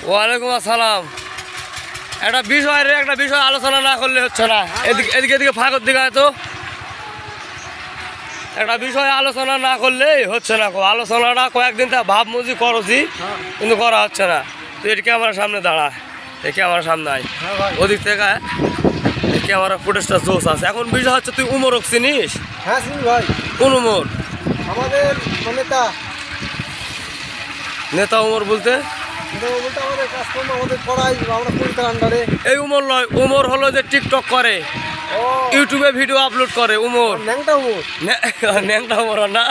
ওয়ালাইকুম আসসালাম। একটা বিষয় আলোচনা না করলে হচ্ছে না। এদিকে ফাঁকর দিকে তো একটা বিষয় আলোচনা না করলেই হচ্ছে না। আলোচনাটা কয়েকদিন তা ভাবমুজি করছি, কিন্তু করা হচ্ছে না। তো এর ক্যামেরার সামনে দাঁড়া, এই ক্যামেরার সামনে আয়, ওদিক থেকে এই ক্যামেরা ফুটেজটা জোস আছে। এখন বিষয় হচ্ছে, তুই উমরক চিনিস? হ্যাঁ চিনি ভাই। কোন উমর? আমাদের নেতা। নেতা উমর বলতে আমাদের কাজকর্ম আমাদের করাই, আমরা করি তার আন্ডারে। এই উমর নয়, উমর হলো যে টিকটক করে, ইউটিউবে ভিডিও আপলোড করে উমর। ন্যাংটা উমর? ন্যাংটা উমর না।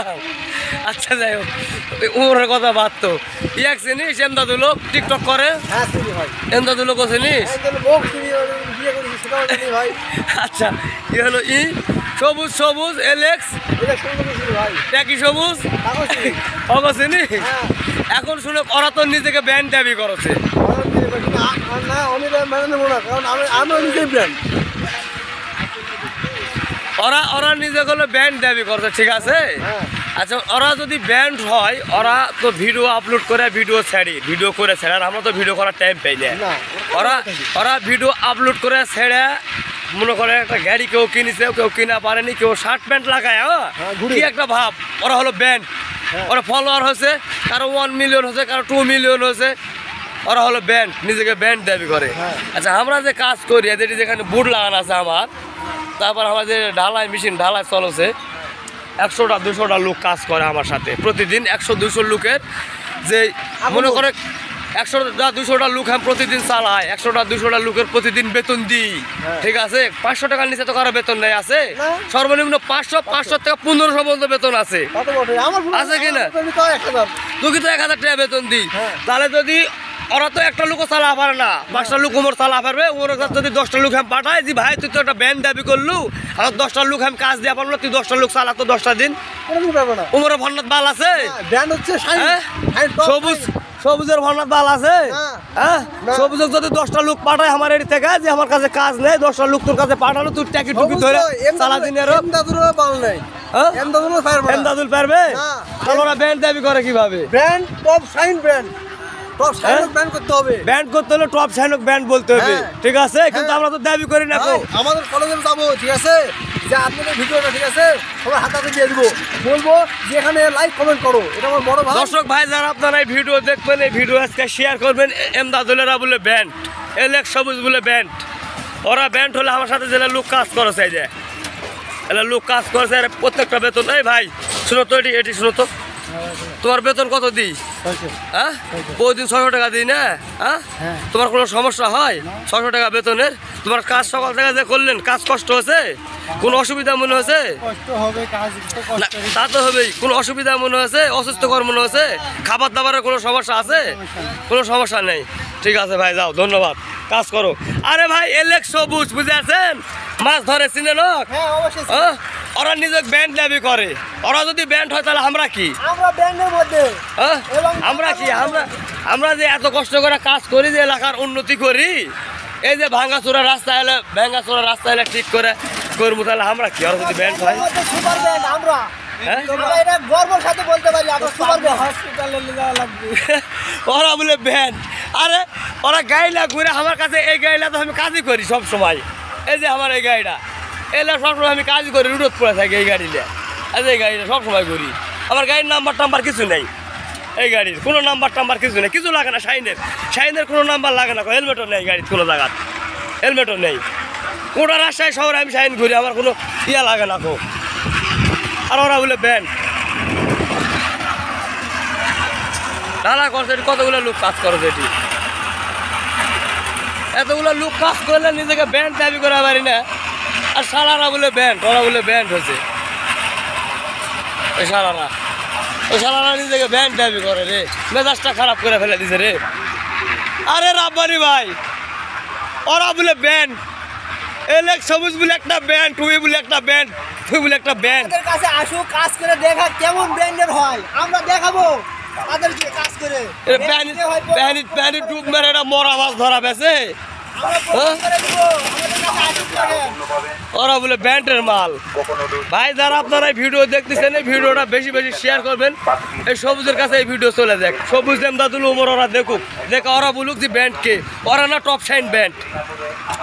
আচ্ছা যাই হোক, উমরের কথা বাদ তো। ইয়াক চিনিস? এমদাদুল টিকটক করে। হ্যাঁ চিনি ভাই। এমদাদুল চিনিস? বিয়ে করেছি সেটাও জানি ভাই। আচ্ছা, কি হলো সবুজ সবুজ এলেক্স ভাই ট্যাকি সবুজ অগ চিনি? এখন শুনে ওরা তো নিজেকে ব্যান্ড দাবি করেছে। না আমি মেনে নেবো না, কারণ আমি নিজেই ব্র্যান্ড। ওরা নিজেগুলো ব্যান্ড দাবি করছে, ঠিক আছে। আচ্ছা, ওরা যদি ব্যান্ড হয়, ওরা তো ভিডিও আপলোড করে ভিডিও করে ছেড়ে, আর আমরা তো ভিডিও করার টাইম পাই না। ওরা ভিডিও আপলোড করে ছেড়ে, মনে করে একটা গাড়ি কেউ কিনেছে, কেউ কিনা পারেনি, কেউ শার্ট প্যান্ট লাগায়, কি একটা ভাব। ওরা হলো ব্যান্ড। ওরা ফলোয়ার হয়েছে, কারো 1 মিলিয়ন হয়েছে, কারো 2 মিলিয়ন হয়েছে। ওরা হলো ব্যান্ড, নিজেকে ব্যান্ড দাবি করে। আচ্ছা, আমরা যে কাজ করি, এদের যেখানে বুট লাগানো আছে আমার, তারপর আমাদের ঢালাই মেশিন ঢালাই চলছে, 100টা 200টা লোক কাজ করে আমার সাথে প্রতিদিন। 100-200 লোকের যে মনে করে 100-200টা লোক আমি প্রতিদিন চালাই। 100-200টা লোকের প্রতিদিন বেতন দিই, ঠিক আছে। 500 টাকার নিচে তো কারো বেতন নেই, আছে সর্বনিম্ন 500 থেকে 1500 পর্যন্ত বেতন আছে, আছে কিনা? তুই তো 1000 টাকা বেতন দিই। তাহলে যদি ওরা তো একটা লোকও চালা পারে না, 5টা লোক উমর চালা পারবে। উমর যদি 10টা লোক আমি পাঠাই যে ভাই তুই তো একটা ব্যান্ড দাবি করলু, আর 10টা লোক আমি কাজ দেওয়া পারবো না, তুই 10টা লোক চালা তো 10টা দিন। উমরের ভন্নাথ বাল আছে, সবুজের ভন্নাথ বাল আছে। হ্যাঁ, সবুজের যদি 10টা লোক পাঠায় আমার এর থেকে, যে আমার কাছে কাজ নেই, 10টা লোক তোর কাছে পাঠালো, তুই ট্যাকি টুকি ধরে চালা দিন। এমদাদুল পারবে? তাহলে ওরা ব্যান্ড দাবি করে কিভাবে? Brand top shine brand, top shine brand করতে হবে। ব্যান্ড করতে হলে টপ শাইনক ব্যান্ড বলতে হবে, ঠিক আছে। কিন্তু আমরা তো দাবি করি না। আমাদের কলেজে যাবো, ঠিক আছে, যে আপনাদের ভিডিওটা, ঠিক আছে, সবাই হাতে দিয়ে দিব, বলবো যে এখানে লাইক কমেন্ট করো। এটা আমার বড় ভাই। দর্শক ভাই যারা আপনারা এই ভিডিও দেখবেন, এই ভিডিও আজকে শেয়ার করবেন। এমদাদুলেরা বলে ব্যান্ড, এলেক্স সবুজ বলে ব্যান্ড। ওরা ব্যান্ড হলে আমার সাথে যেটা লোক কাজ করেছে, এই যে এলা লোক কাজ করেছে, প্রত্যেকটা বেতন। এই ভাই শুনো তো, এটি শুনো তো, তোমার বেতন কত দিই? হ্যাঁ, প্রতিদিন 600 টাকা দিই না? হ্যাঁ, তোমার কোনো সমস্যা হয় 600 টাকা বেতনের? তোমার কাজ সকাল থেকে যে করলেন, কাজ কষ্ট হয়েছে? কোনো অসুবিধা মনে হয়েছে? তা তো হবেই। কোনো অসুবিধা মনে হয়েছে? অসুস্থকর মনে হয়েছে? খাবার দাবারের কোনো সমস্যা আছে? কোনো সমস্যা নেই, ঠিক আছে ভাই, যাও, ধন্যবাদ, কাজ করো। আরে ভাই, এলেক্স সবুজ বুঝে আছেন, মাছ ধরে চিনেন? ওরা নিজে ব্যান্ড দাবি করে। ওরা যদি ব্যান্ড হয়, তাহলে আমরা কি? আমরা ব্যান্ডের মধ্যে, আমরা কি? আমরা যে এত কষ্ট করে কাজ করি, যে এলাকার উন্নতি করি, এই যে ভাঙাচোরা রাস্তা এলে ঠিক করে করবো, তাহলে আমরা কি? ওরা যদি ব্যান্ড হয়, সুপার ব্যান্ড আমরা। এটা গর্বের সাথে বলতে পারি, আমরা সুপার ব্যান্ড। হসপিটালে যাওয়া লাগবে। ওরা বলে ব্যান্ড। আরে ওরা গাইলা ঘুরে আমার কাছে, এই গাইলা তো আমি কাজই করি সব সময়। এই যে আমার এই গাড়িটা, এলা সবসময় আমি কাজ করি, রুডত পড়ে থাকি এই গাড়িটা। আচ্ছা, এই গাড়িটা সবসময় করি। আমার গাড়ির নাম্বার কিছু নেই, এই গাড়ির কোনো নাম্বার কিছু নেই, কিছু লাগে না। শাইনের কোনো নাম্বার লাগে না, হেলমেটও নেই গাড়ির, কোনো জায়গার হেলমেটও নেই। কোটা রাজশাহী শহরে আমি শাইন ঘুরি, আমার কোনো ইয়া লাগে না। আর ওরা বলে ব্যান্ড ঢালা করছে। কতগুলো লোক কাজ করেছে, এটি এতগুলো লোক কাজ করলে নিজেকে ব্যান্ড দাবি করা পারি না। আর সারারা বলে ব্যান্ড, ওরা বলে ব্যান্ড হয়েছে। ওই সারারা নিজেকে ব্যান্ড দাবি করে রে, মেজাজটা খারাপ করে ফেলে দিছে রে। আরে রাব্বানি ভাই, ওরা বলে ব্যান্ড, এলেক্স সবুজ বলে একটা ব্যান্ড, তুই বলে একটা ব্যান্ড, তুই বলে একটা ব্যান্ড। আমাদের কাছে আসো, কাজ করে দেখা কেমন ব্যান্ডের হয়, আমরা দেখাবো তাদেরকে কাজ করে। প্যানি ডুব মেরে একটা মরা মাছ ধরা বেছে, হ্যাঁ? ওরা বলে ব্যান্ডের মাল। ভাই যারা আপনারা এই ভিডিও দেখতেছেন এই ভিডিওটা বেশি বেশি শেয়ার করবেন, এই সবুজের কাছে এই ভিডিও চলে যাক। সবুজ এমদাদুল উমর ওরা দেখুক, দেখে ওরা বলুক যে ব্যান্ড কে, ওরা না টপ শাইন ব্যান্ড।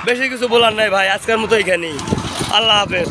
বেশি কিছু বলার নাই ভাই, আজকের মতো এখানেই। আল্লাহ হাফেজ।